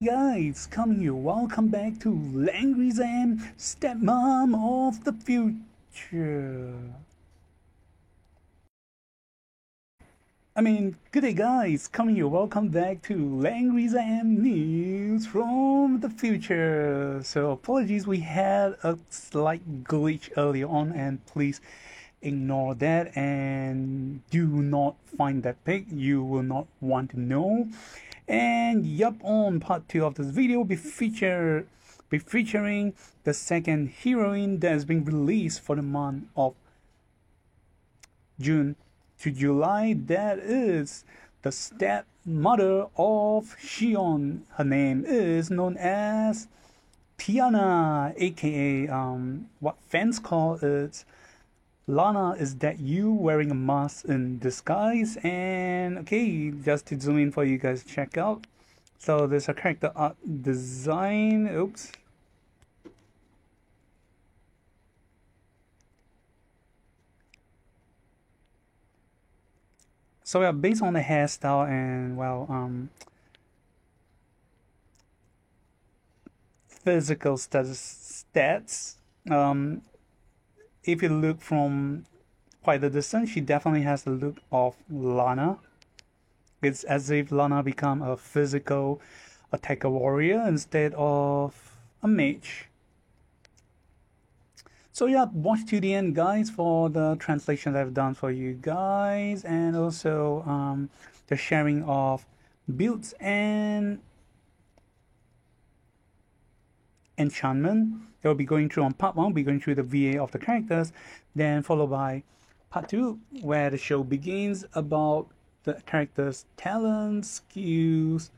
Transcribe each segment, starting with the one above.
Guys, come here. Welcome back to Langry Zam, Stepmom of the Future. Good day, guys. Come here. Welcome back to Langry Zam News from the Future. So, apologies, we had a slight glitch earlier on, and please ignore that and do not find that pic. You will not want to know. And yup, on part 2 of this video be featuring the second heroine that is being released for the month of June to July. That is the stepmother of Xion. Her name is known as Tiana, aka what fans call it Lana. Is that you wearing a mask in disguise? And okay, just to zoom in for you guys to check out. So there's a character art design. Oops. So yeah, based on the hairstyle and physical stats, if you look from quite a distance, she definitely has the look of Lana. It's as if Lana become a physical attacker warrior instead of a mage. So yeah, watch to the end, guys, for the translations I've done for you guys, and also the sharing of builds and enchantment that we'll be going through on part 1. We'll be going through the VA of the characters, then followed by part 2, where the show begins about the characters' talents, skills,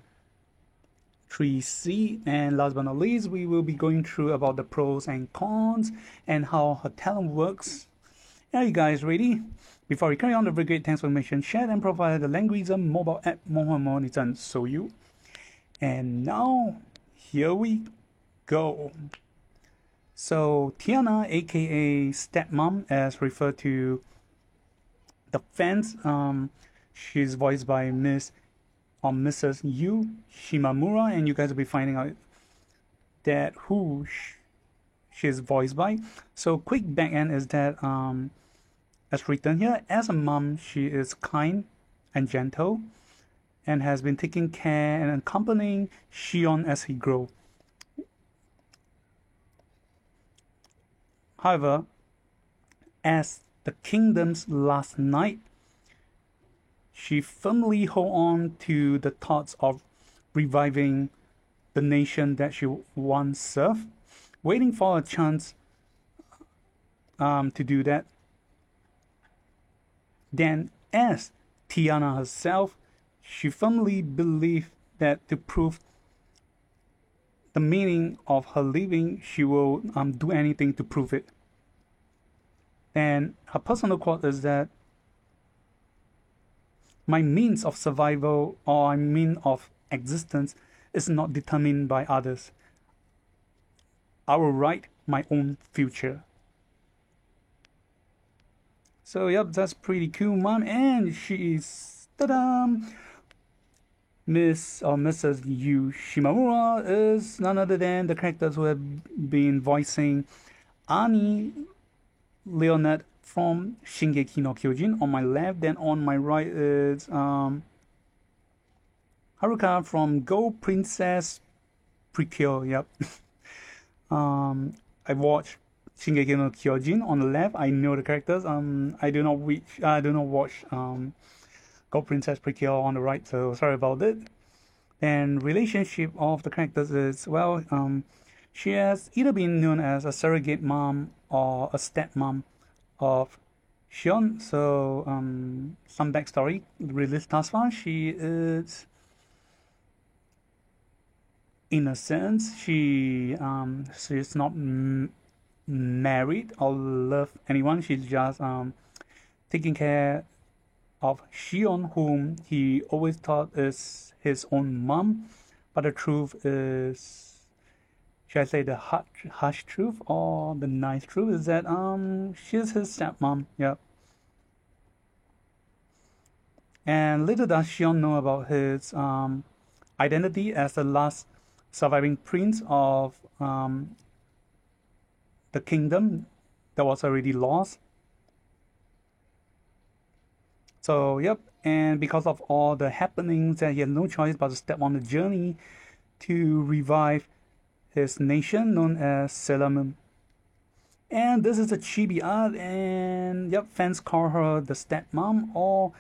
3C, and last but not least, we will be going through about the pros and cons and how her talent works. Are you guys ready? Before we carry on, the very great thanks for mention, shared and provided the Langrism mobile app Mohamonitan So You. And now, here we go. So Tiana, aka Stepmom, as referred to the fans, she's voiced by Miss or Mrs. Yu Shimamura, and you guys will be finding out that who she's voiced by. So quick back end is that as written here, as a mom, she is kind and gentle and has been taking care and accompanying Xion as he grows. However, as the kingdom's last knight, she firmly holds on to the thoughts of reviving the nation that she once served, waiting for a chance to do that. Then, as Tiana herself, she firmly believed that to prove the meaning of her living, she will do anything to prove it. And her personal quote is that my means of survival or my mean of existence is not determined by others. I will write my own future. So yep, that's pretty cool, mom. And she is Miss or Mrs. Yu Shimamura is none other than the characters who have been voicing Ani Leonard from Shingeki no Kyojin on my left. Then on my right is Haruka from Go Princess Precure. Yep. I watched Shingeki no Kyojin on the left. I know the characters. I do not watch Go Princess Precure on the right, so sorry about it. And relationship of the characters is she has either been known as a surrogate mom or a stepmom of Xion. So some backstory released thus far. She is, in a sense, she's not married or love anyone. She's just taking care of Xion, whom he always thought is his own mom. But the truth is, should I say the harsh truth or the nice truth, is that she's his stepmom. Yep. And little does Xion know about his identity as the last surviving prince of the kingdom that was already lost. So yep, and because of all the happenings, he had no choice but to step on the journey to revive his nation known as Sailor Moon. And this is a chibi art, and yep, fans call her the stepmom or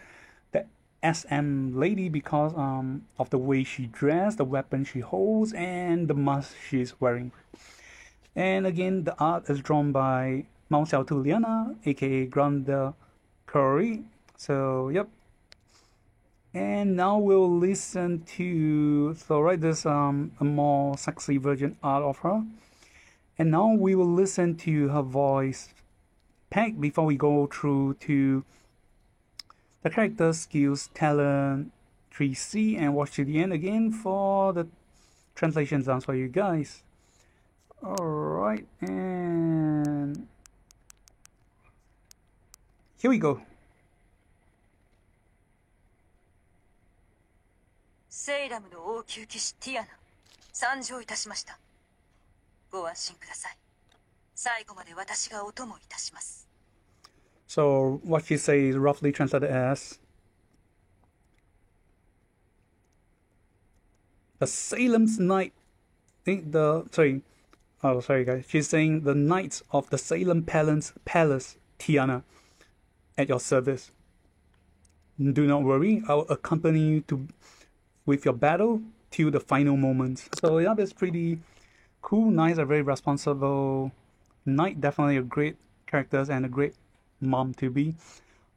the SM lady because of the way she dressed, the weapon she holds, and the mask she's wearing. And again, the art is drawn by Mao Xiaotu Liana, aka Granda Curry. So yep. And now we'll listen to, so right, there's a more sexy version art of her. And now we will listen to her voice pack before we go through to the character skills, talent, 3C, and watch to the end again for the translation sounds for you guys. Alright, and here we go. セイラムの王宮騎士ティアナ、参上いたしました。ご安心ください。最後まで私がお供いたします。 So what she says is roughly translated as the Salem's Knight. Sorry guys. She's saying the Knights of the Salem Palace, Tiana, at your service. Do not worry, I'll accompany you with your battle till the final moments. So yeah, that's pretty cool, nice, a very responsible knight. Definitely a great character and a great mom to be.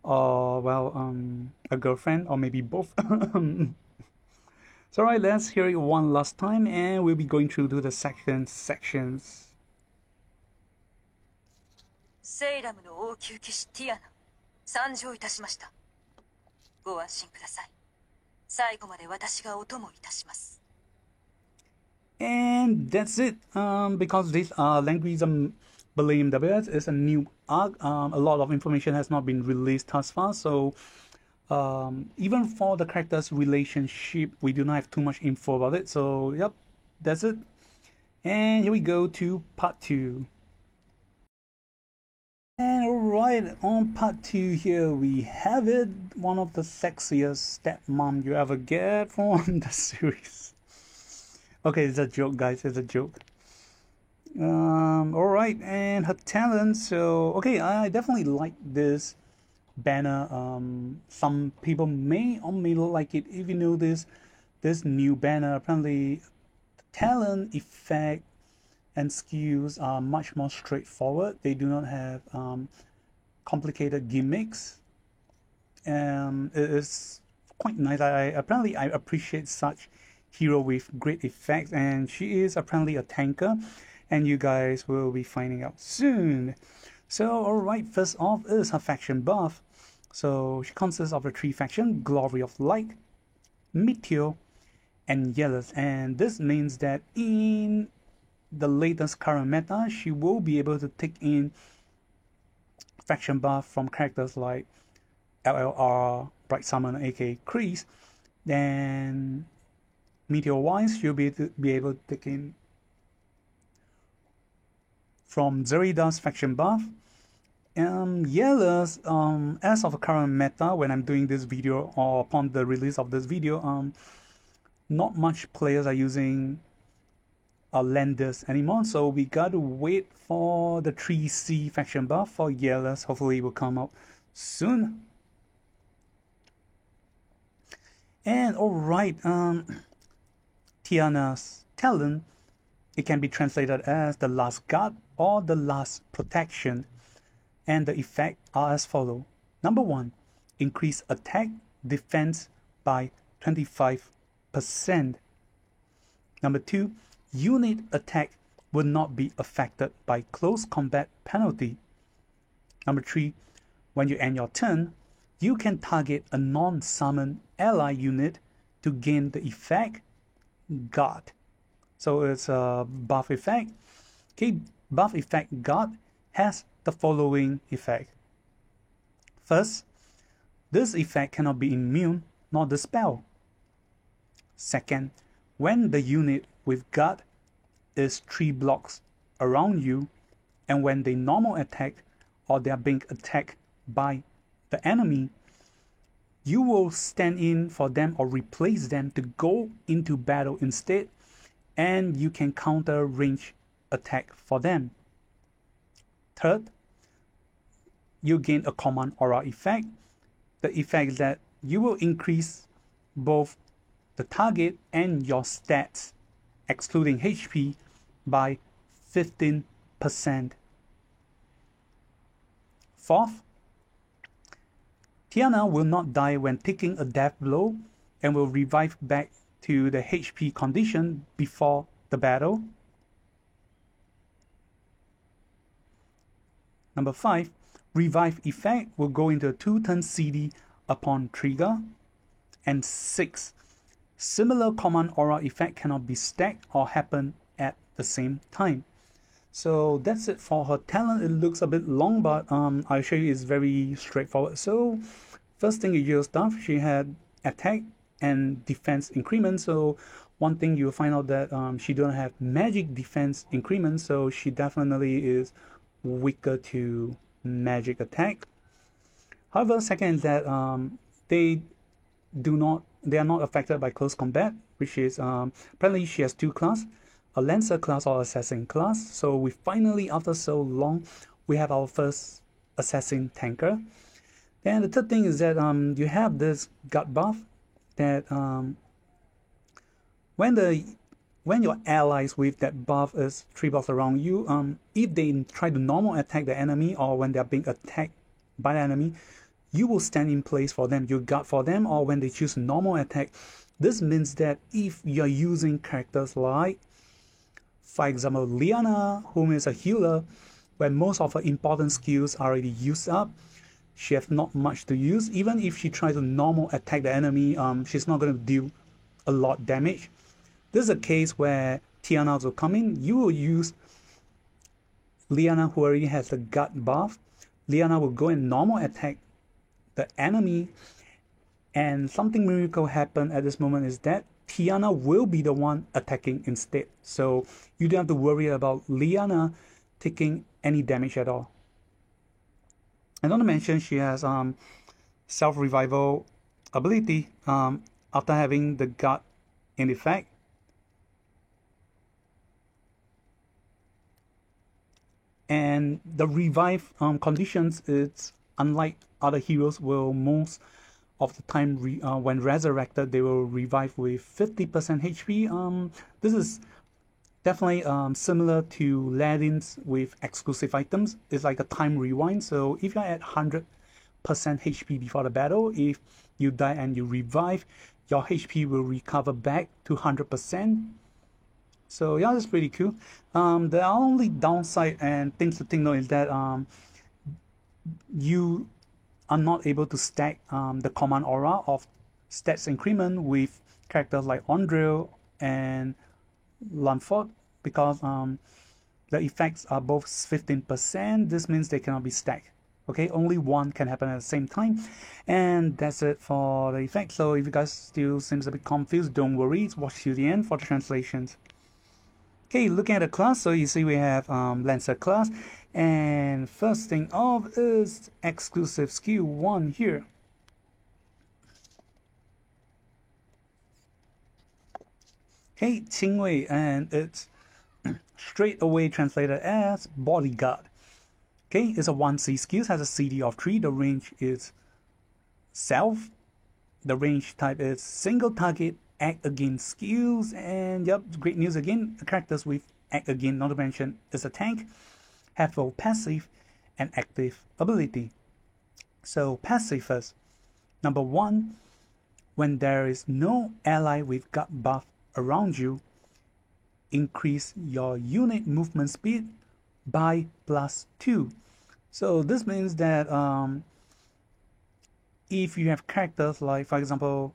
A girlfriend or maybe both. So alright, let's hear it one last time and we'll be going through to the sections. セイラムの王宮騎士ティアナ、参上いたしました。ご安心ください。最後まで私がお供いたします。 And that's it. Because this language Baleem Dabias is a new arc. A lot of information has not been released thus far, so even for the characters' relationship, we do not have too much info about it. So yep, that's it. And here we go to part 2. And alright, on part 2 here we have it. One of the sexiest stepmom you ever get from the series. Okay, it's a joke, guys, it's a joke. Alright, and her talent. So okay, I definitely like this banner. Some people may or may not like it. If you know this new banner, apparently the talent, effect, and skills are much more straightforward. They do not have complicated gimmicks. It is quite nice. I appreciate such hero with great effects, and she is apparently a tanker, and you guys will be finding out soon. So alright, first off is her faction buff. So she consists of the 3 factions: Glory of Light, Meteor, and Yellers. And this means that in the latest current meta, she will be able to take in faction buff from characters like LLR, Bright Summoner, aka Kreese. Then Meteor-wise, she'll be able to take in from Zerida's faction buff. Yellers, as of the current meta, when I'm doing this video or upon the release of this video, not much players are using Landers anymore, so we gotta wait for the 3C faction buff for Yellers. Hopefully it will come out soon. And alright, Tiana's talent, it can be translated as the last guard or the last protection, and the effects are as follow. Number 1, increase attack defense by 25%. Number 2, unit attack will not be affected by close combat penalty. Number 3, when you end your turn, you can target a non-summon ally unit to gain the effect Guard. So it's a buff effect. Okay, buff effect Guard has the following effect. First, this effect cannot be immune nor dispel. Second, when the unit with gut is 3 blocks around you, and when they normal attack or they are being attacked by the enemy, you will stand in for them or replace them to go into battle instead, and you can counter range attack for them. Third, you gain a command aura effect. The effect is that you will increase both the target and your stats, excluding HP, by 15%. Fourth, Tiana will not die when taking a death blow and will revive back to the HP condition before the battle. Number 5, revive effect will go into a 2-turn CD upon trigger. And 6, similar command aura effect cannot be stacked or happen at the same time. So that's it for her talent. It looks a bit long, but I'll show you it's very straightforward. So first thing you use stuff, she had attack and defense increment. So one thing you'll find out that she don't have magic defense increment, so she definitely is weaker to magic attack. However, second is that they are not affected by close combat, which is apparently she has 2 classes, a Lancer class or Assassin class. So we finally, after so long, we have our first Assassin tanker. And the third thing is that you have this gut buff that when your allies with that buff is 3 blocks around you, if they try to normal attack the enemy or when they are being attacked by the enemy, you will stand in place for them, you guard for them, or when they choose normal attack. This means that if you're using characters like, for example, Liana, whom is a healer, when most of her important skills are already used up, she has not much to use. Even if she tries to normal attack the enemy, she's not going to deal a lot damage. This is a case where Tiana will come in. You will use Liana, who already has the gut buff. Liana will go and normal attack the enemy, and something miracle happen at this moment is that Tiana will be the one attacking instead. So you don't have to worry about Liana taking any damage at all. And not to mention, she has self-revival ability after having the gut in effect. And the revive conditions, it's unlike other heroes, will most of the time when resurrected, they will revive with 50% HP. This is definitely similar to Ladin's with exclusive items. It's like a time rewind. So if you're at 100% HP before the battle, if you die and you revive, your HP will recover back to 100%. So yeah, that's pretty cool. The only downside and things to think though is that you are not able to stack the command aura of stats increment with characters like Andrew and Lanford, because the effects are both 15%. This means they cannot be stacked. Okay, only one can happen at the same time. And that's it for the effect. So if you guys still seems a bit confused, don't worry, watch till the end for the translations. Okay, looking at the class, so you see we have Lancer class, and first thing off is exclusive skill 1 here. Okay, Qingwei, and it's straight away translated as bodyguard. Okay, it's a 1C skill, has a CD of 3, the range is self, the range type is single target, act again skills, and yep, great news again, the characters with act again, not to mention, is a tank, have both passive and active ability. So passive first. Number 1, when there is no ally with gut buff around you, increase your unit movement speed by +2. So this means that if you have characters like, for example,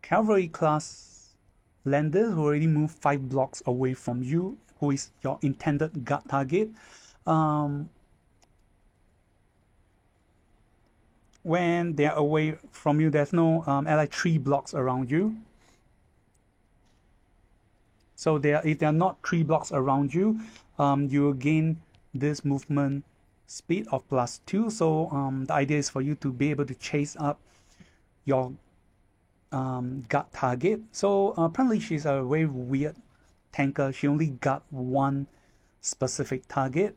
cavalry class Landers who already move 5 blocks away from you, who is your intended gut target, when they are away from you, there's no ally 3 blocks around you. So if there are not 3 blocks around you, you will gain this movement speed of +2. So the idea is for you to be able to chase up your guard target. So apparently she's a very weird tanker. She only got one specific target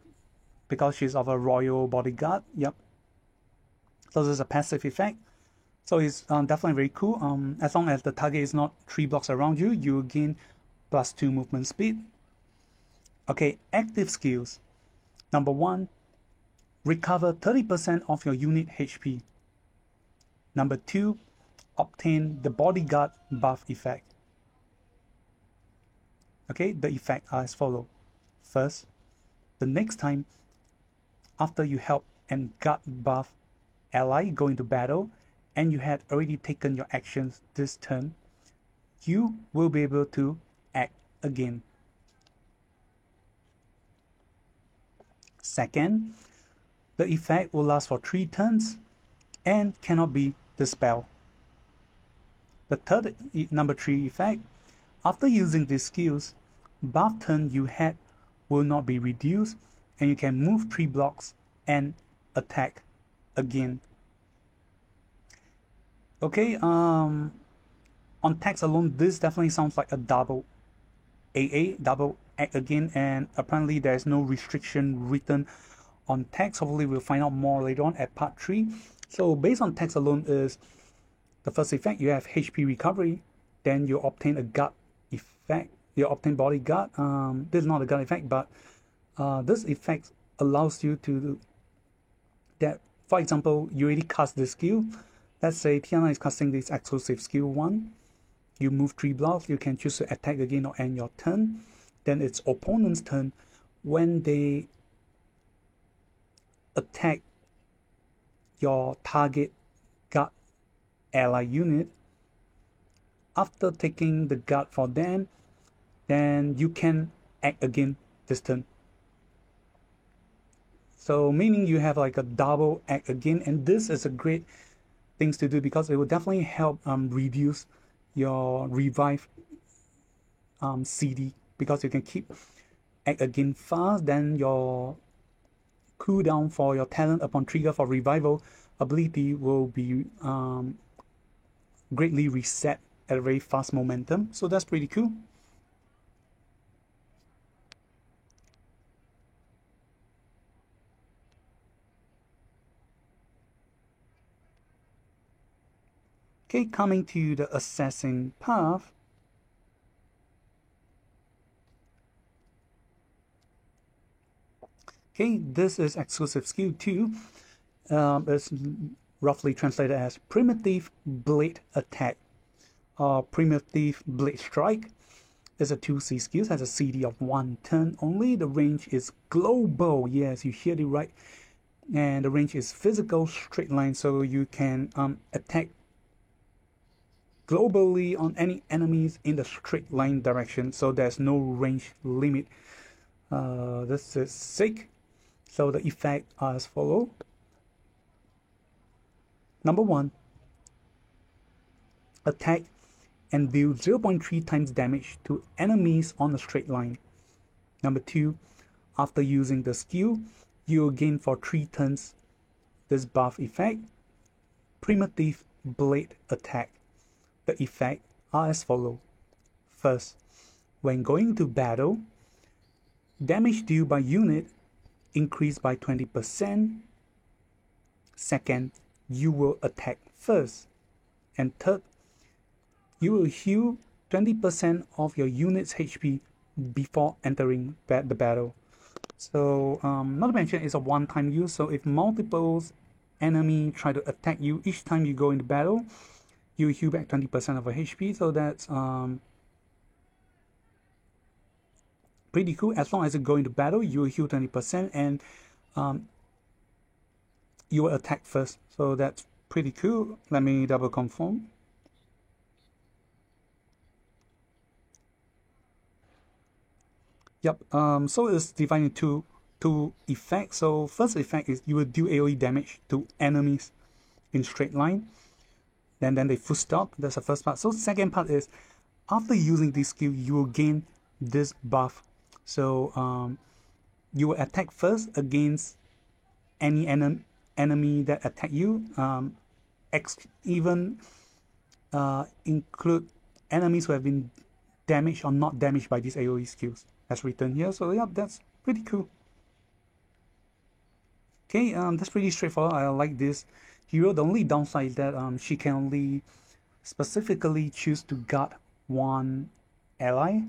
because she's of a royal bodyguard. Yep. So this is a passive effect. So it's definitely very cool. As long as the target is not 3 blocks around you, you will gain +2 movement speed. Okay, active skills. Number 1, recover 30% of your unit HP. Number 2, obtain the bodyguard buff effect. Okay, the effect are as follows. First, the next time after you help and guard buff ally go into battle and you had already taken your actions this turn, you will be able to act again. Second, the effect will last for 3 turns and cannot be dispelled. The third, number 3 effect, after using these skills, buff turn you had will not be reduced and you can move 3 blocks and attack again. Okay, on text alone, this definitely sounds like a double AA, double act again, and apparently there's no restriction written on text. Hopefully we'll find out more later on at part 3. So based on text alone is the first effect, you have HP recovery, then you obtain a guard effect, you obtain bodyguard. This is not a guard effect, but this effect allows you to that, for example, you already cast this skill. Let's say Tiana is casting this exclusive skill 1. You move 3 blocks, you can choose to attack again or end your turn. Then it's opponent's turn. When they attack your target guard ally unit, after taking the guard for them, then you can act again this turn. So meaning you have like a double act again, and this is a great things to do because it will definitely help reduce your revive CD, because you can keep act again fast. Then your cooldown for your talent upon trigger for revival ability will be greatly reset at a very fast momentum. So that's pretty cool. Okay, coming to the assassin path. Okay, this is exclusive skill 2. It's roughly translated as primitive blade attack or primitive blade strike. It's a 2C skill, has a CD of 1 turn only. The range is global. Yes, you heard it right. And the range is physical straight line, so you can attack globally on any enemies in the straight line direction, so there's no range limit. This is sick. So the effect are as follow. Number 1, attack and deal 0.3 times damage to enemies on a straight line. Number 2, after using the skill, you will gain for 3 turns this buff effect, primitive blade attack. The effect are as follow. First, when going to battle, damage dealt by unit increase by 20%. Second, you will attack first. And third, you will heal 20% of your unit's HP before entering the battle. So, not to mention it's a one-time use, so if multiple enemy try to attack you each time you go into battle, you heal back 20% of your HP, so that's pretty cool. As long as you go into battle, you will heal 20% and you will attack first. So that's pretty cool. Let me double confirm. Yep, so it's divided into two effects. So first effect is you will do AoE damage to enemies in straight line. Then they full stop. That's the first part. So second part is after using this skill, you will gain this buff. So you will attack first against any enemy that attack you, even include enemies who have been damaged or not damaged by these AoE skills, as written here. So yeah, that's pretty cool. Okay, that's pretty straightforward. I like this hero. The only downside is that she can only specifically choose to guard one ally.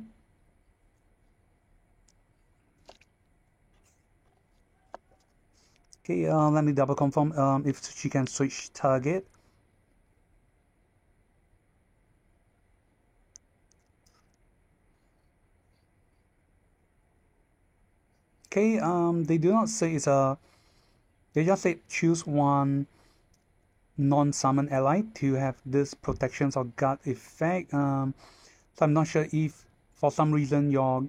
Okay, let me double confirm if she can switch target. Okay, they do not say it's a, they just say choose one non-summon ally to have this protections or guard effect. So I'm not sure if for some reason your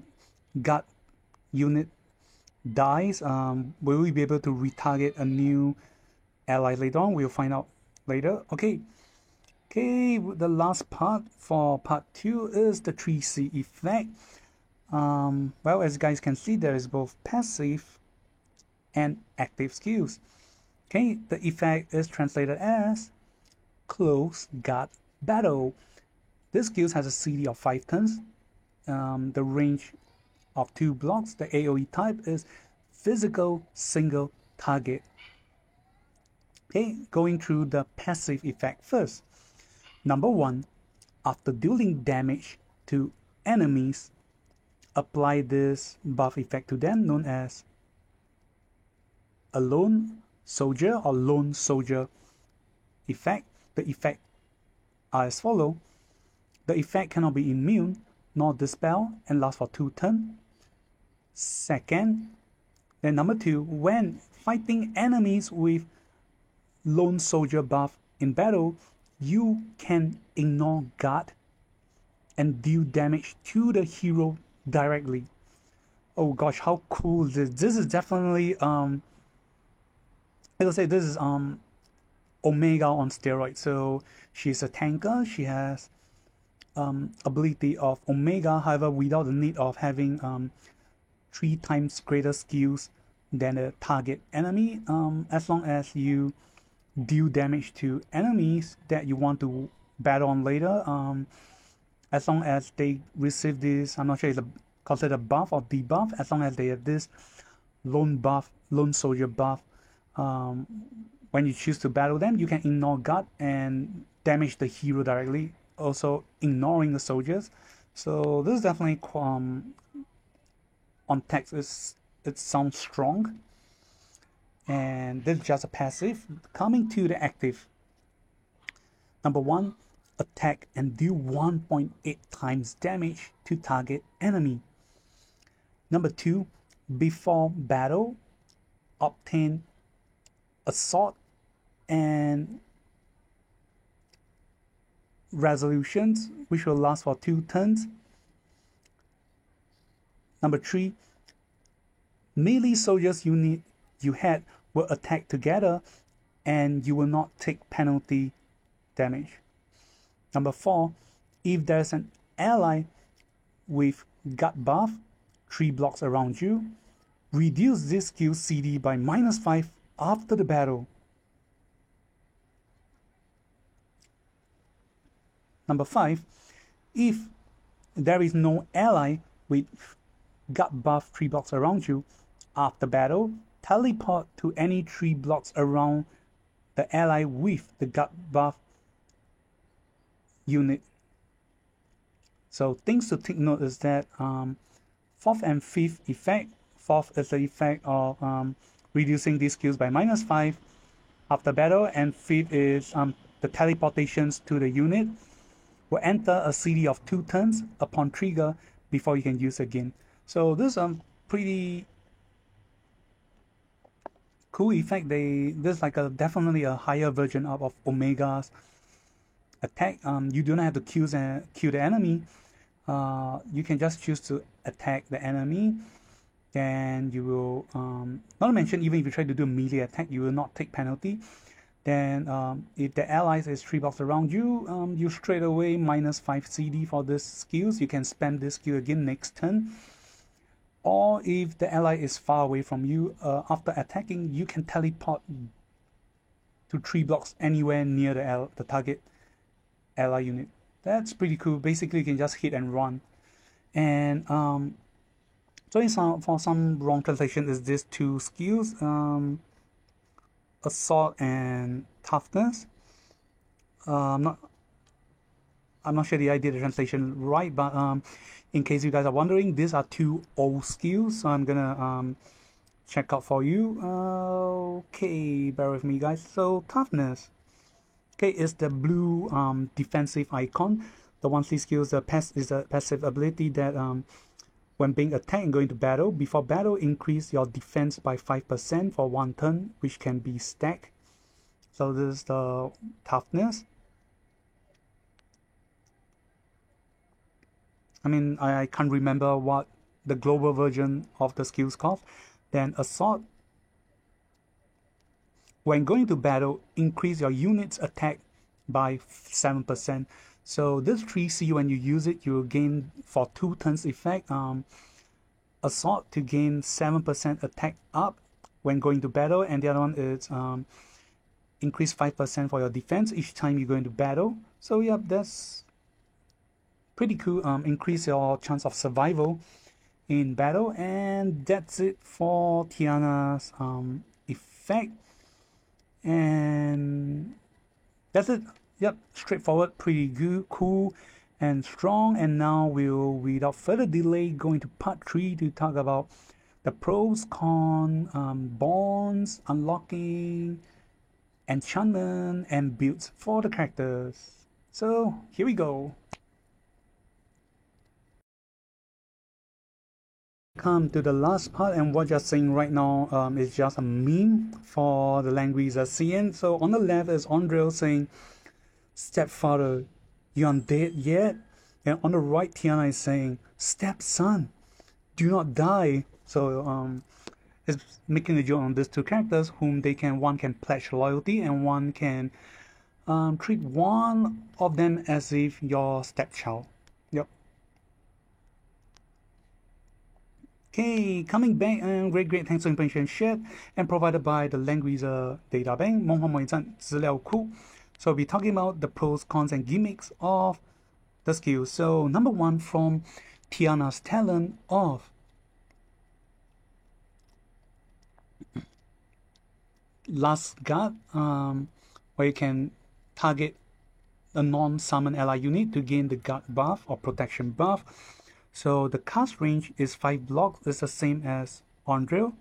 guard unit dies, will we be able to retarget a new ally later on? We'll find out later. Okay, the last part for part 2 is the 3C effect. Well, as you guys can see, there is both passive and active skills. Okay, the effect is translated as Close Guard Battle. This skill has a CD of 5 turns, the range of 2 blocks. The AoE type is physical single target. Okay, going through the passive effect first. Number 1, after dealing damage to enemies, apply this buff effect to them, known as a lone soldier or lone soldier effect. The effect are as follows. The effect cannot be immune nor dispel and lasts for 2 turns. Second, then number 2, when fighting enemies with lone soldier buff in battle, you can ignore guard and deal damage to the hero directly. Oh gosh, how cool is this? This is definitely as I say, this is Omega on steroids. So she's a tanker. She has ability of Omega, however, without the need of having 3 times greater skills than the target enemy. As long as you deal damage to enemies that you want to battle on later, as long as they receive this, I'm not sure it's considered a buff or debuff, as long as they have this lone soldier buff, when you choose to battle them, you can ignore guard and damage the hero directly, also ignoring the soldiers. So this is definitely on text, it sounds strong. And this is just a passive. Coming to the active. Number 1, attack and deal 1.8 times damage to target enemy. Number 2, before battle, obtain assault and resolutions, which will last for 2 turns. Number 3, melee soldiers you had will attack together and you will not take penalty damage. Number 4, if there's an ally with gut buff 3 blocks around you, reduce this skill CD by -5 after the battle. Number 5, if there is no ally with gut buff 3 blocks around you, after battle, teleport to any 3 blocks around the ally with the gut buff unit. So things to take note is that 4th and 5th effect. 4th is the effect of reducing these skills by -5 after battle, and 5th is the teleportations to the unit will enter a CD of 2 turns upon trigger before you can use again. So this is pretty cool effect. This is like definitely a higher version of Omega's attack. You do not have to kill the enemy. You can just choose to attack the enemy. Then you will, not to mention, even if you try to do a melee attack, you will not take penalty. Then if the allies is 3 blocks around you, you straight away minus 5 CD for this skills. You can spam this skill again next turn. Or if the ally is far away from you, after attacking, you can teleport to 3 blocks anywhere near the target ally unit. That's pretty cool. Basically, you can just hit and run. And so for some wrong translation is these two skills, assault and toughness. I'm not sure I did the translation right, but in case you guys are wondering, these are two old skills, so I'm gonna check out for you. Okay, bear with me, guys. So toughness, okay, is the blue defensive icon. The 1C skill is a passive ability that when being attacked and going to battle, before battle, increase your defense by 5% for 1 turn, which can be stacked. So this is the toughness. I mean, I can't remember what the global version of the skills called. Then assault. When going to battle, increase your unit's attack by 7%. So this 3C, when you use it, you will gain for 2 turns effect. Assault to gain 7% attack up when going to battle, and the other one is increase 5% for your defense each time you go into battle. So yeah, that's pretty cool. Increase your chance of survival in battle, and that's it for Tiana's effect. And that's it. Yep, straightforward, pretty good, cool, and strong. And now we'll, without further delay, go into part 3 to talk about the pros, cons, bonds, unlocking, enchantment, and builds for the characters. So here we go. Come to the last part, and what you're seeing right now is just a meme for the language CN. So on the left is Andrew saying, "Stepfather, you aren't dead yet?" And on the right, Tiana is saying, "Stepson, do not die." So it's making a joke on these two characters, whom one can pledge loyalty, and one can treat one of them as if your stepchild. Yep. Okay, coming back, and great thanks for information shared and provided by the Language Data Bank, 夢可唔可以真資料庫? So we'll be talking about the pros, cons, and gimmicks of the skills. So number 1, from Tiana's talent of Last Guard, where you can target a non-summon ally unit to gain the guard buff or protection buff. So the cast range is 5 blocks. It's the same as Andrew.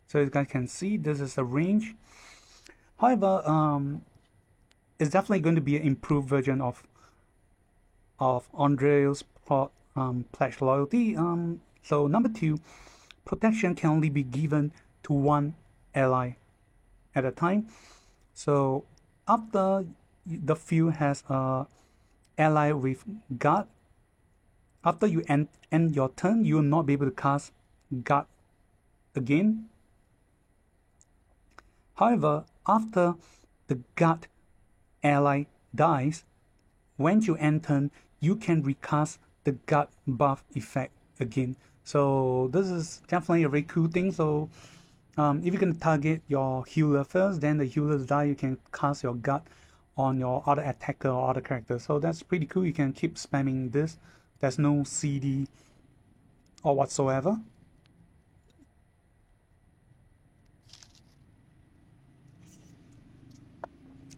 So you guys can see this is the range. However, it's definitely going to be an improved version of Andre's pledge loyalty. So number 2, protection can only be given to one ally at a time. So after the field has a ally with guard, after you end your turn, you will not be able to cast guard again. However, after the guard ally dies, when you end turn, you can recast the guard buff effect again. So this is definitely a very cool thing. So if you can target your healer first, then the healers die, you can cast your guard on your other attacker or other character. So that's pretty cool. You can keep spamming this. There's no CD or whatsoever.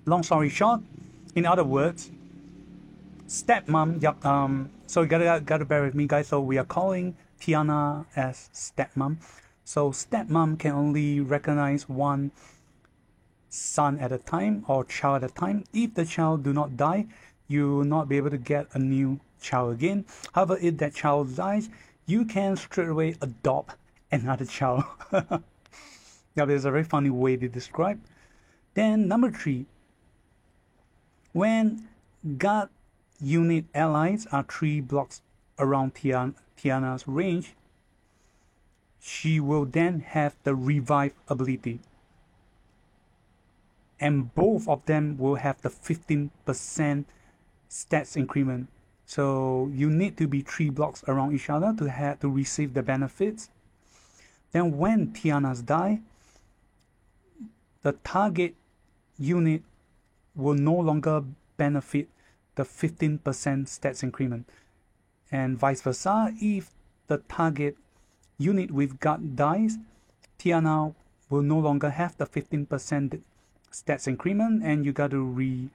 Long story short, in other words, stepmom. Yep. So you gotta bear with me, guys. So we are calling Tiana as stepmom. So stepmom can only recognize one son at a time or child at a time. If the child do not die, you will not be able to get a new child again. However, if that child dies, you can straight away adopt another child. Yeah, there's a very funny way to describe. Then number 3, when guard unit allies are 3 blocks around Tiana's range, she will then have the revive ability. and both of them will have the 15% stats increment. So you need to be 3 blocks around each other to receive the benefits. Then when Tianas die, the target unit will no longer benefit the 15% stats increment. And vice versa, if the target unit with guard dies, Tiana will no longer have the 15% stats increment, and you got to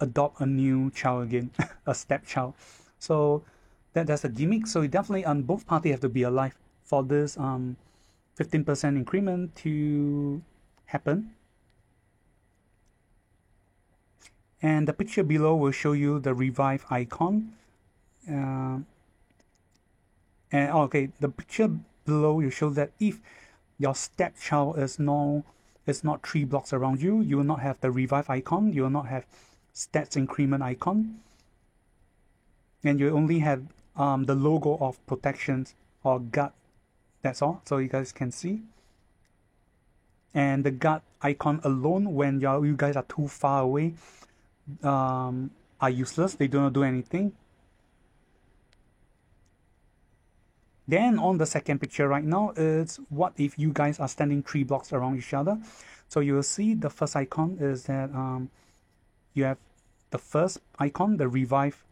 adopt a new child again, a stepchild. So that's a gimmick. So definitely both parties have to be alive for this 15% increment to happen. And the picture below will show you the revive icon. The picture below will show that if your stepchild is not 3 blocks around you, you will not have the revive icon, you will not have stats increment icon, and you only have the logo of protections or guard. That's all. So you guys can see. And the guard icon alone, when you guys are too far away, are useless. They do not do anything. Then on the second picture right now is what if you guys are standing 3 blocks around each other. So you will see the first icon is that you have the first icon, the revive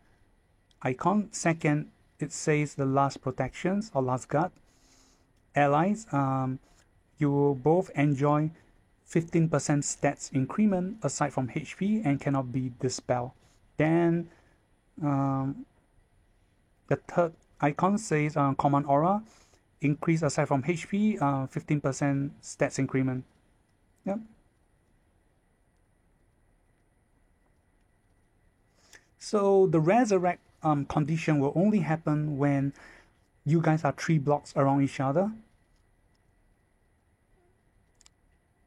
icon. Second, it says the last protections or last guard. Allies, you will both enjoy 15% stats increment aside from HP and cannot be dispelled. Then the third icon says command aura, increase aside from HP, 15% stats increment. Yep. So the resurrect condition will only happen when you guys are 3 blocks around each other.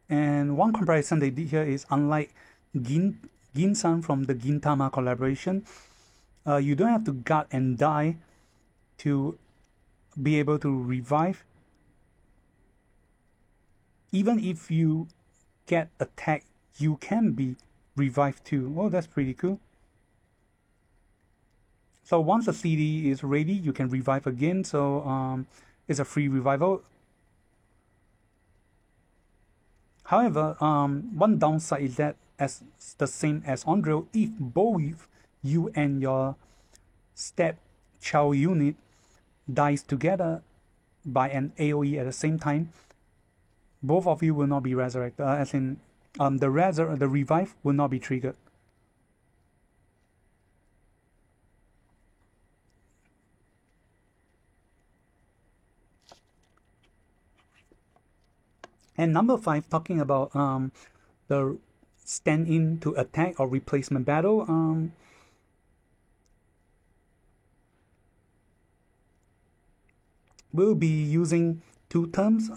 And one comparison they did here is, unlike Gin-san from the Gintama collaboration, you don't have to guard and die to be able to revive. Even if you get attacked, you can be revived too. Oh, that's pretty cool. So once the CD is ready, you can revive again. So it's a free revival. However, one downside is that, as the same as Andrew, if both you and your stepchild unit dies together by an AoE at the same time, both of you will not be resurrected. As in, the revive will not be triggered. And number 5, talking about the stand-in to attack or replacement battle. We'll be using 2 terms.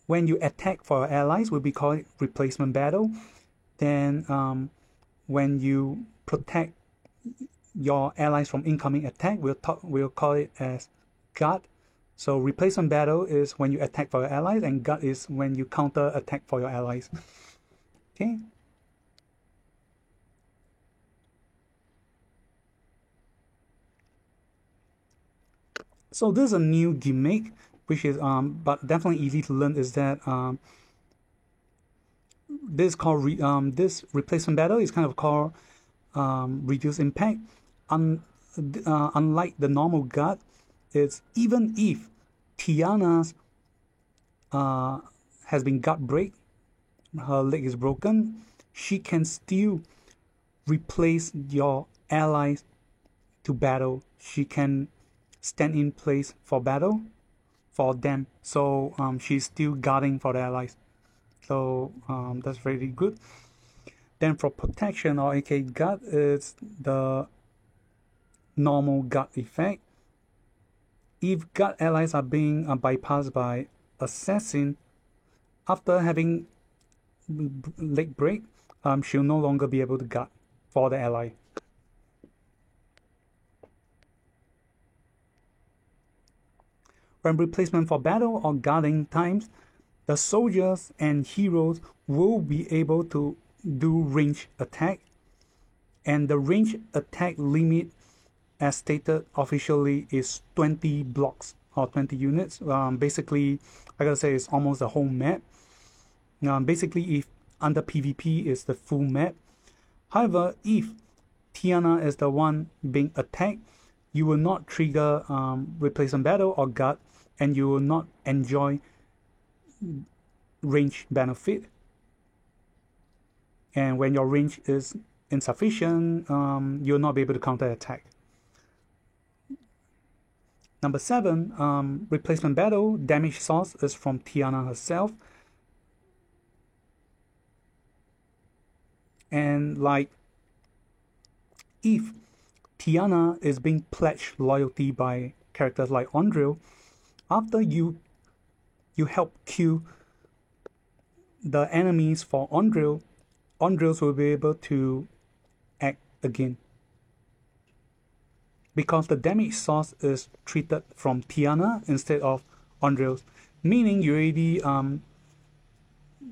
When you attack for your allies, will be called replacement battle. Then when you protect your allies from incoming attack, we'll call it as guard. So replacement battle is when you attack for your allies, and guard is when you counter attack for your allies. Okay. So this is a new gimmick, which is but definitely easy to learn. Is that this called this replacement battle is kind of called reduced impact. Unlike the normal guard, it's even if Tiana's has been gut break, her leg is broken, she can still replace your allies to battle. She can stand in place for battle for them. So she's still guarding for the allies. So that's very good. Then for protection or aka guard, it's the normal guard effect. If guard allies are being bypassed by assassin, after having leg break, she'll no longer be able to guard for the ally. When replacement for battle or guarding times, the soldiers and heroes will be able to do range attack, and the range attack limit, as stated officially, is 20 blocks or 20 units. Basically, I gotta say, it's almost the whole map. Basically, if under PvP is the full map. However, if Tiana is the one being attacked, you will not trigger replacement battle or guard, and you will not enjoy range benefit. And when your range is insufficient, you'll not be able to counter attack. Number 7, replacement battle damage source is from Tiana herself. And like, if Tiana is being pledged loyalty by characters like Andril, after you help kill the enemies for Andril, Andrils will be able to act again. Because the damage source is treated from Tiana instead of Andrils, meaning you already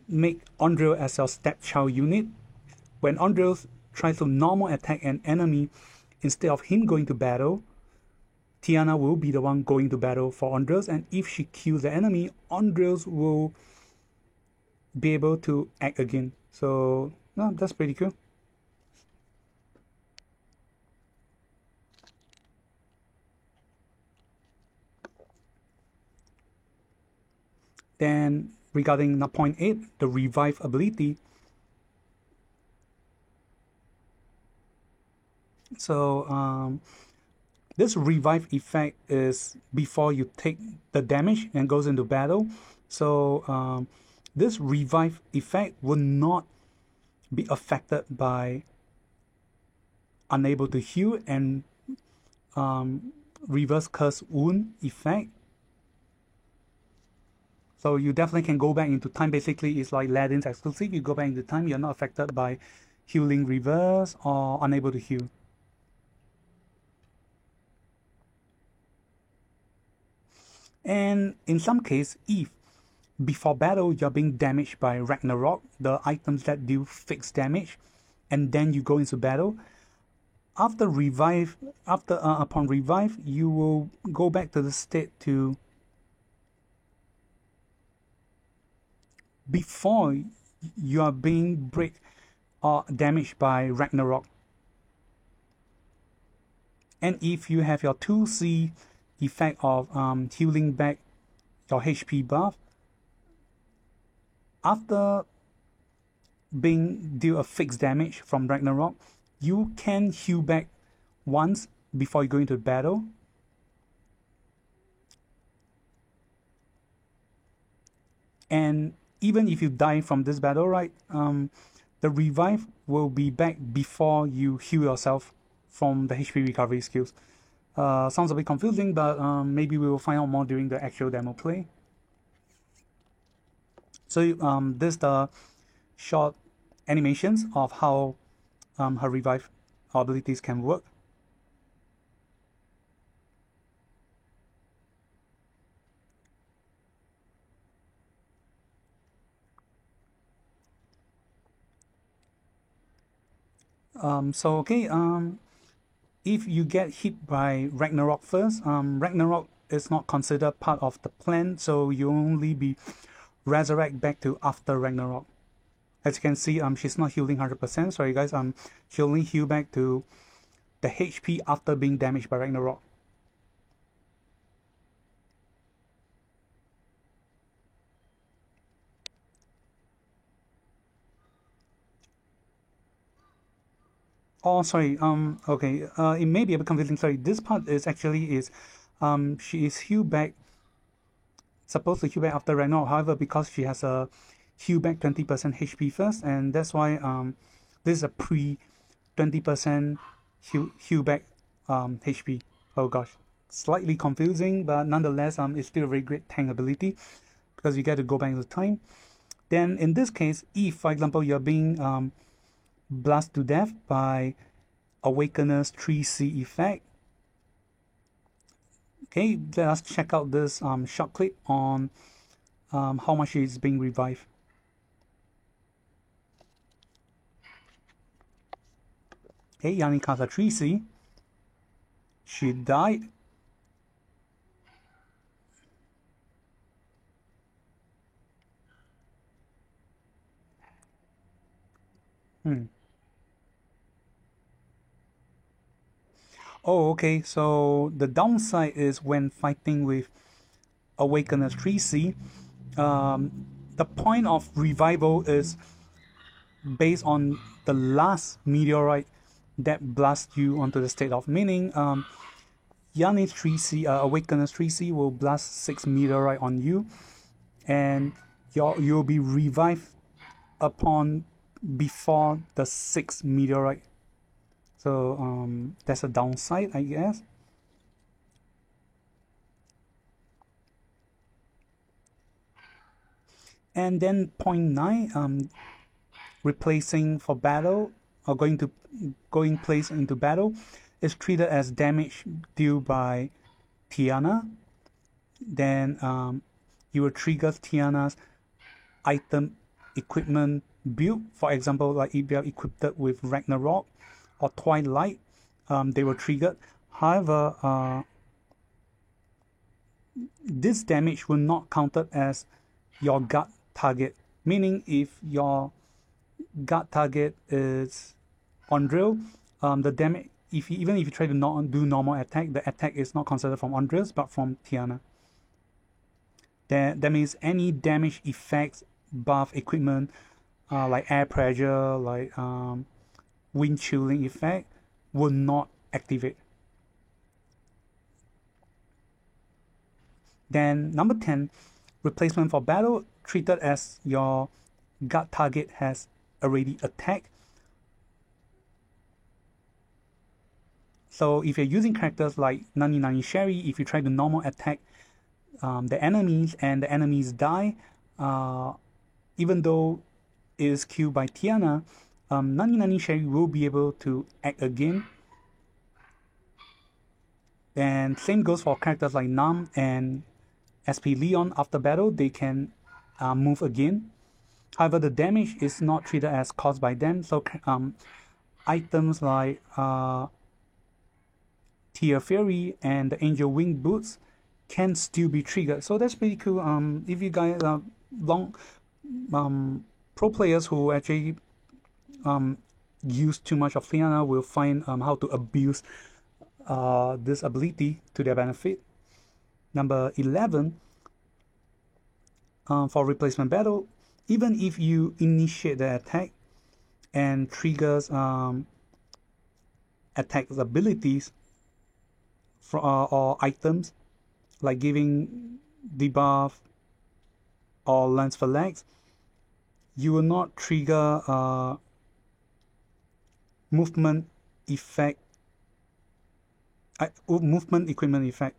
make Andril as your stepchild unit. When Andril tries to normal attack an enemy, instead of him going to battle, Tiana will be the one going to battle for Andrils, and if she kills the enemy, Andrils will be able to act again. So, no, that's pretty cool. Then, regarding point 8, the revive ability. So, this revive effect is before you take the damage and goes into battle. So, this revive effect will not be affected by unable to heal and reverse curse wound effect. So you definitely can go back into time. Basically, it's like Ladin's exclusive. You go back into time, you're not affected by healing reverse or unable to heal. And in some case, if before battle you're being damaged by Ragnarok, the items that deal fixed damage, and then you go into battle, upon revive, you will go back to the state to before you are being break or damaged by Ragnarok. And if you have your 2C effect of healing back your HP buff, after being deal a fixed damage from Ragnarok, you can heal back once before you go into battle. And even if you die from this battle, right, the revive will be back before you heal yourself from the HP recovery skills. Sounds a bit confusing, but maybe we will find out more during the actual demo play. So this is the short animations of how her revive abilities can work. If you get hit by Ragnarok first, Ragnarok is not considered part of the plan, so you only be resurrect back to after Ragnarok. As you can see, she's not healing 100%. Sorry guys, she only heal back to the HP after being damaged by Ragnarok. Oh, sorry. Okay. It may be a bit confusing. Sorry. This part is actually she is heal back. Supposed to heal back after Ragnarok. However, because she has a heal back 20% HP first, and that's why this is a pre 20% heal back HP. Oh gosh, slightly confusing, but nonetheless, it's still a very great tank ability because you get to go back into time. Then in this case, if for example you're being blast to death by Awakener's 3C effect, Okay, let us check out this short clip on how much is being revived. Okay, Yanni casts a 3C. She died. Oh, okay, so the downside is when fighting with Awakener 3C, the point of revival is based on the last meteorite that blasts you onto the state of, meaning Yanni 3C, Awakener 3C will blast 6 meteorite on you, and you'll be revived upon before the 6th meteorite. So that's a downside, I guess. And then point 9, replacing for battle or going place into battle is treated as damage due by Tiana. Then you will trigger Tiana's item equipment build. For example, like if you are equipped with Ragnarok or Twilight, they were triggered. However, this damage will not counted as your guard target, meaning if your guard target is Ondril, the damage, even if you try to not do normal attack, the attack is not considered from Ondril's but from Tiana. That means any damage effects buff equipment like air pressure, like wind chilling effect will not activate. Then number 10, replacement for battle, treated as your guard target has already attacked. So if you're using characters like Nani Nani Sherry, if you try to normal attack the enemies and the enemies die, even though it is killed by Tiana, Nani Nani Sherry will be able to act again. And same goes for characters like Nam and SP Leon. After battle, they can move again. However, the damage is not treated as caused by them. So items like Tia Fury and the Angel Wing boots can still be triggered. So that's pretty cool. If you guys are pro players who actually use too much of Tiana will find how to abuse this ability to their benefit. Number 11, for replacement battle, even if you initiate the attack and triggers attack abilities or items like giving debuff or lance phalanx, you will not trigger movement effect, movement equipment effect,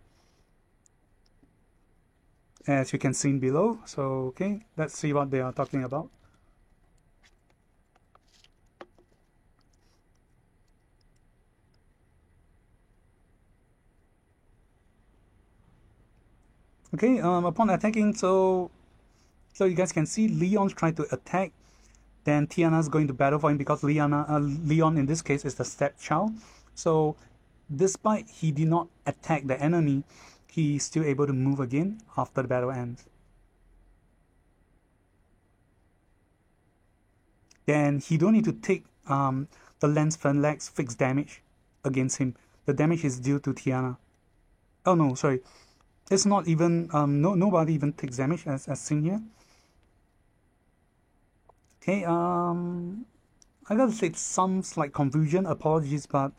as you can see below. So okay, let's see what they are talking about. Okay, upon attacking, so you guys can see Leon's trying to attack, then Tiana's going to battle for him because Leon in this case is the stepchild. So despite he did not attack the enemy, he is still able to move again after the battle ends. Then he don't need to take the lance phalanx fixed damage against him. The damage is due to Tiana. Oh no, sorry. It's not even, nobody even takes damage as seen here. Okay, I gotta say some slight confusion, apologies, but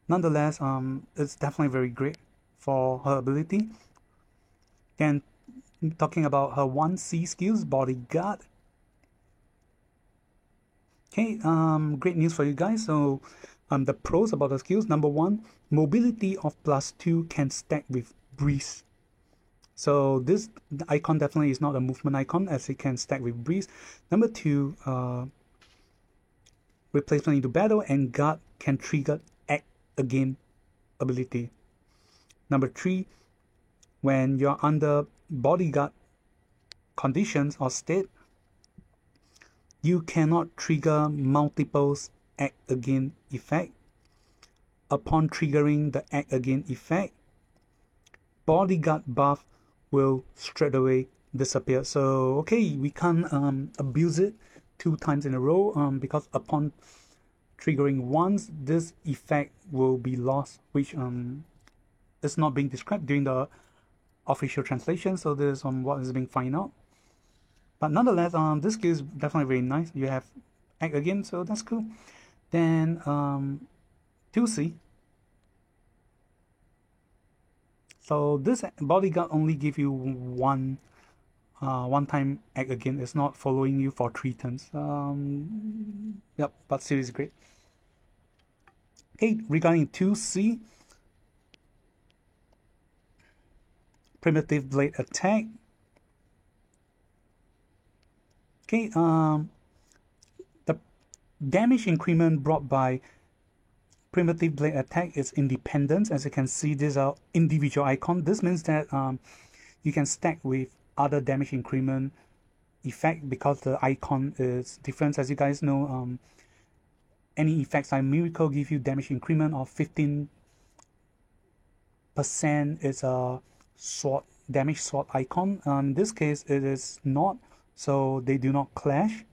nonetheless, it's definitely very great for her ability. And talking about her 1C skills, Bodyguard. Okay, great news for you guys. So, the pros about the skills. Number 1, mobility of +2 can stack with Breeze. So this icon definitely is not a movement icon as it can stack with Breeze. Number 2, replacement into battle and guard can trigger act again ability. Number 3, when you're under bodyguard conditions or state, you cannot trigger multiples act again effect. Upon triggering the act again effect, bodyguard buff will straight away disappear. So okay, we can't abuse it 2 times in a row because upon triggering once, this effect will be lost, which is not being described during the official translation. So this is what is being found out. But nonetheless, this skill is definitely very nice. You have act again, so that's cool. Then 2C. So this bodyguard only give you one time act again. It's not following you for 3 turns. Yep, but still is great. Okay, regarding 2C, primitive blade attack. Okay, the damage increment brought by primitive blade attack is independent. As you can see, these are individual icons. This means that you can stack with other damage increment effect because the icon is different. As you guys know, any effects like Miracle give you damage increment of 15%. Is a sword damage sword icon. In this case, it is not, so they do not clash.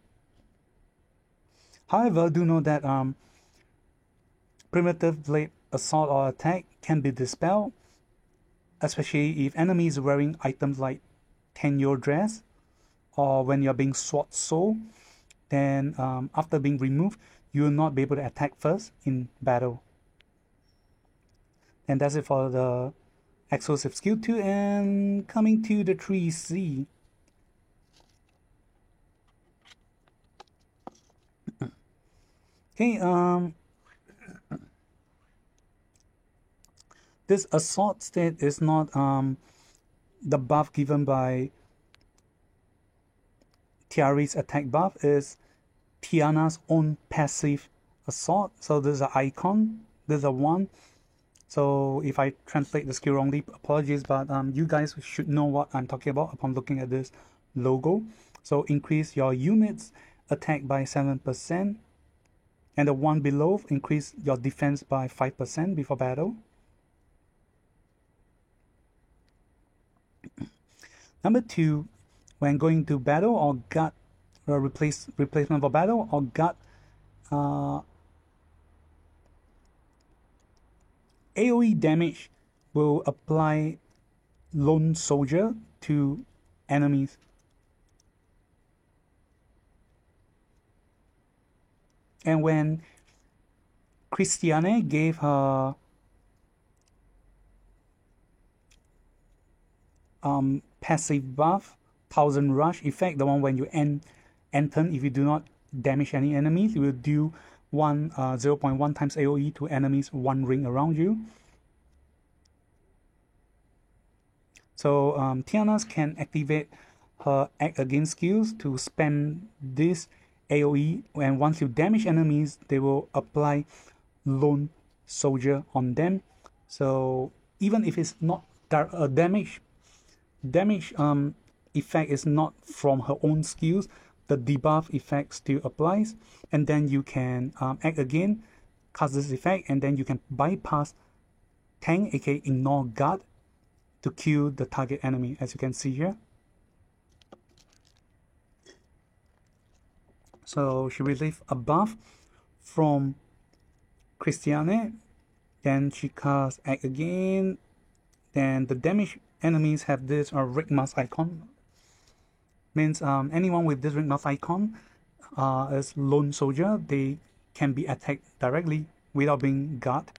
However, do know that primitive blade assault or attack can be dispelled, especially if enemies wearing items like Tenyo dress or when you're being sword soul. Then after being removed, you will not be able to attack first in battle. And that's it for the exclusive skill 2. And coming to the 3C. Okay, this assault state is not the buff given by Tiari's attack buff, is Tiana's own passive assault. So this is an icon, this is a 1. So if I translate the skill wrongly, apologies, but you guys should know what I'm talking about upon looking at this logo. So increase your unit's attack by 7%, and the one below, increase your defense by 5% before battle. Number 2, when going to battle or guard, replacement for battle or guard, AoE damage will apply lone soldier to enemies. And when Christiane gave her passive buff, 1000 rush effect, the one when you enter, if you do not damage any enemies, you will do 0.1 times AoE to enemies 1 ring around you. So Tiana's can activate her act again skills to spam this AoE, and once you damage enemies, they will apply lone soldier on them. So even if it's not a damage effect is not from her own skills, the debuff effect still applies, and then you can act again, cast this effect, and then you can bypass tank, aka ignore guard, to kill the target enemy, as you can see here. So she received a buff from Christiane, then she casts act again, then the damage enemies have this Rigmas icon. Means anyone with this Rigmas icon is lone soldier, they can be attacked directly without being guard.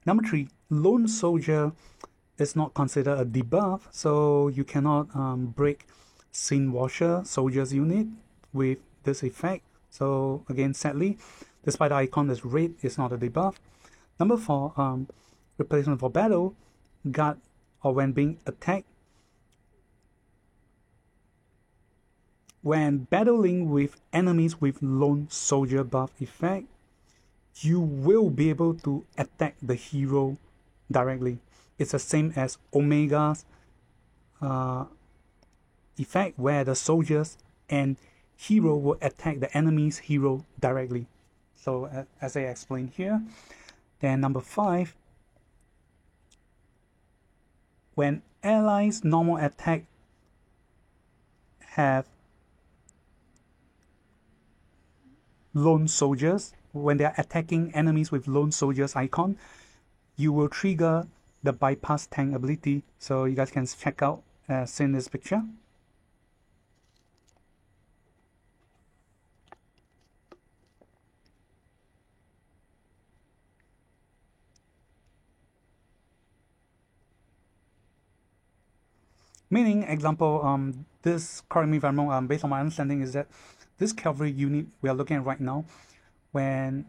Number 3, lone soldier is not considered a debuff, so you cannot break Scene Washer soldier's unit with this effect. So again, sadly, despite the icon is red, it's not a debuff. Number 4, replacement for battle, guard or when being attacked. When battling with enemies with lone soldier buff effect, you will be able to attack the hero directly. it's the same as Omega's effect, where the soldiers and hero will attack the enemy's hero directly. So as I explained here. Then number 5, when allies normal attack have lone soldiers, when they are attacking enemies with lone soldiers icon, you will trigger the bypass tank ability. So you guys can check out seen this picture. Meaning, example, this, correct me if I'm wrong, based on my understanding, is that this cavalry unit we are looking at right now, when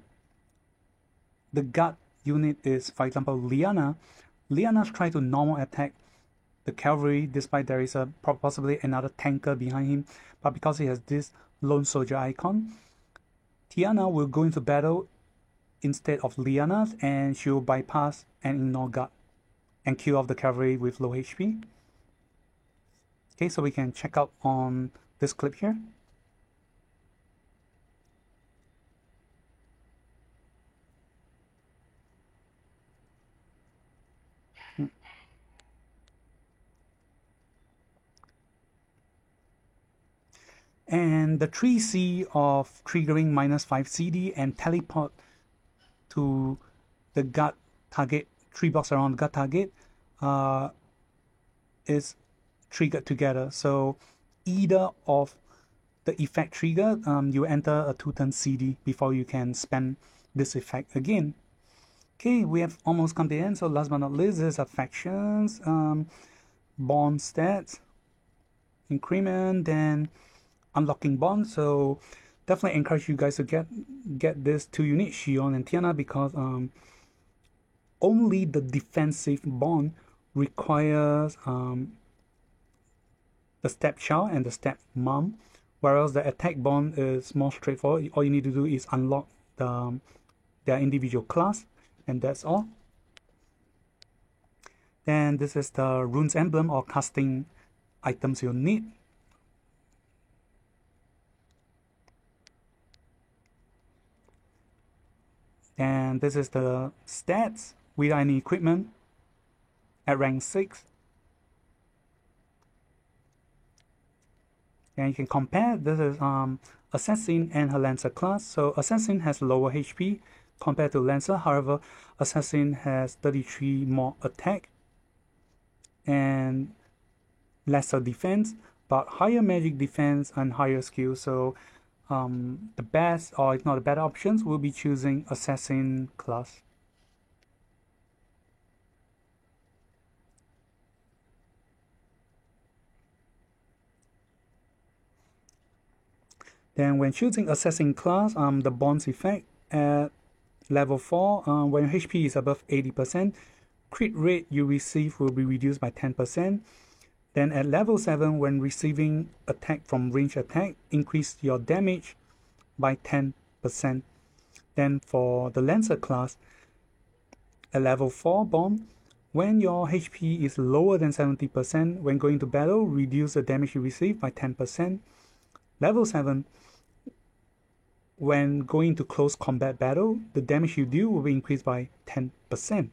the guard unit is, for example, Liana's trying to normal attack the cavalry, despite there is a possibly another tanker behind him, but because he has this lone soldier icon, Tiana will go into battle instead of Liana's, and she will bypass and ignore guard and kill off the cavalry with low HP. Okay, so we can check out on this clip here. And the 3C of triggering -5 CD and teleport to the guard target, 3 blocks around the guard target, is triggered together. So either of the effect trigger, you enter a 2-turn CD before you can spend this effect again. Okay, we have almost come to the end. So last but not least is factions, bond stats, increment, then unlocking bond. So definitely encourage you guys to get this 2 units, Xion and Tiana, because only the defensive bond requires the step child and the step mom, whereas the attack bond is more straightforward. All you need to do is unlock their individual class, and that's all. Then this is the runes emblem or casting items you'll need. And this is the stats without any equipment at rank 6. And you can compare. This is Assassin and her Lancer class. So Assassin has lower HP compared to Lancer. However, Assassin has 33 more attack and lesser defense, but higher magic defense and higher skill. So the best, or if not the better options, will be choosing Assassin class. Then when choosing Assassin class, the bonds effect at level 4, when your HP is above 80%, crit rate you receive will be reduced by 10%. Then at level 7, when receiving attack from range attack, increase your damage by 10%. Then for the Lancer class, at level 4 bond, when your HP is lower than 70%, when going to battle, reduce the damage you receive by 10%. Level 7, when going to close combat battle, the damage you do will be increased by 10%.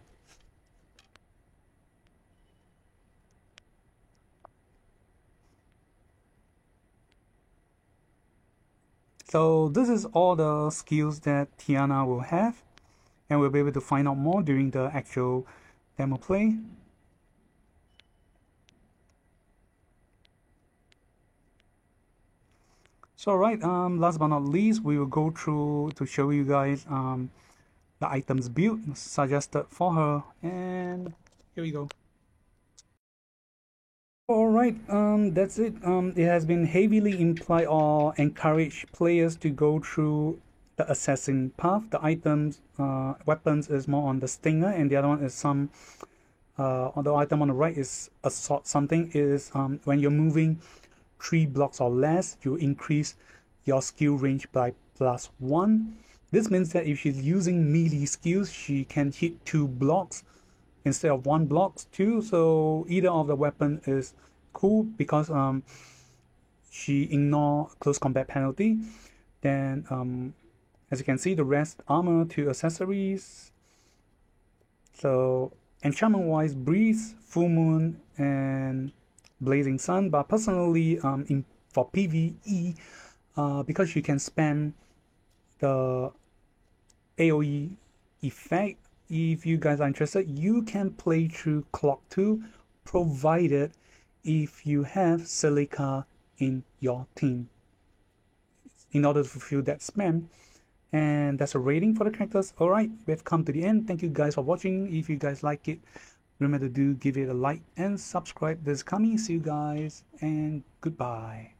So this is all the skills that Tiana will have, and we'll be able to find out more during the actual demo play. So alright, last but not least, we will go through to show you guys the items build suggested for her, and here we go. Alright, that's it. It has been heavily implied or encouraged players to go through the assassin path. The items, weapons is more on the stinger, and the other one is some, on the item on the right is assault something, is when you're moving 3 blocks or less, you increase your skill range by +1. This means that if she's using melee skills, she can hit 2 blocks instead of 1 blocks too. So either of the weapon is cool because she ignore close combat penalty. Then as you can see, the rest armor to accessories. So enchantment wise, breeze, full moon, and blazing sun. But personally, for PvE, because you can spam the AoE effect, if you guys are interested, you can play through Clock 2, provided if you have Celica in your team in order to fulfill that spam. And that's a rating for the characters. Alright, we've come to the end. Thank you guys for watching. If you guys like it, remember to give it a like and subscribe. This is Kami. See you guys and goodbye.